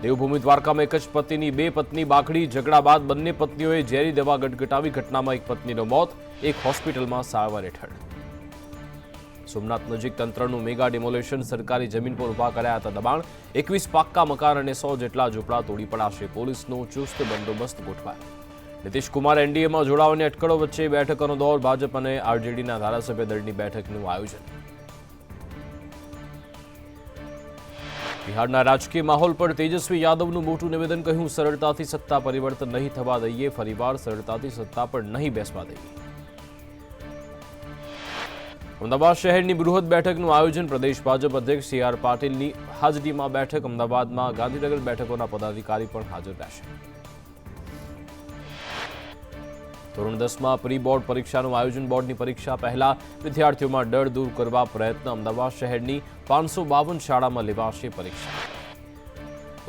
દેવભૂમિ દ્વારકામાં એક જ પતિની બે પત્ની બાખડી, ઝઘડા બાદ બંને પત્નીઓએ ઝેરી દવા ગટગટાવી. ઘટનામાં એક પત્નીનું મોત, એક હોસ્પિટલમાં સારવાર હેઠળ. સોમનાથ નજીક તંત્રનું મેગા ડિમોલેશન, સરકારી જમીન પર ઉભા કર્યા હતા દબાણ. 21 પાક્કા મકાન અને 100 જેટલા ઝૂંપડા તોડી પડાશે. પોલીસનો ચુસ્ત બંદોબસ્ત ગોઠવાયો. નીતિશ કુમાર એનડીએમાં જોડાવાની અટકળો વચ્ચે બેઠકોનો દોર. ભાજપ અને આરજેડીના ધારાસભ્ય દળની બેઠકનું આયોજન. બિહારના રાજકીય માહોલ પર તેજસ્વી યાદવનું મોટું નિવેદન. કહ્યું, સરળતાથી સત્તા પરિવર્તન નહીં થવા દઈએ, ફરીવાર સરળતાથી સત્તા પર નહીં બેસવા દઈએ. અમદાવાદ શહેરની બૃહદ બેઠકનું આયોજન. પ્રદેશ ભાજપ અધ્યક્ષ સી આર પાટીલની હાજરીમાં બેઠક. અમદાવાદમાં ગાંધીનગર બેઠકોના પદાધિકારી પણ હાજર રહેશે. ધોરણ 10માં પ્રી બોર્ડ પરીક્ષાનું આયોજન. બોર્ડની પરીક્ષા પહેલા વિદ્યાર્થીઓમાં ડર દૂર કરવા પ્રયત્ન. અમદાવાદ શહેરની 552 શાળામાં લેવાશે પરીક્ષા.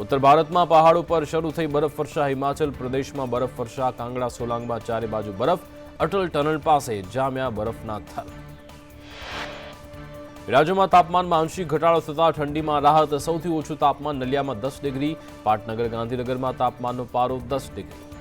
ઉત્તર ભારતમાં પહાડો પર શરૂ થઈ બરફવર્ષા. હિમાચલ પ્રદેશમાં બરફવર્ષા. કાંગડા સોલાંગમાં ચારે બાજુ બરફ. અટલ ટનલ પાસે જામ્યા બરફના થર. રાજ્યમાં તાપમાનમાં આંશિક ઘટાડો થતા ઠંડીમાં રાહત. સૌથી ઓછું તાપમાન નલિયામાં 10 ડિગ્રી. પાટનગર ગાંધીનગરમાં તાપમાનનો પારો 10 ડિગ્રી.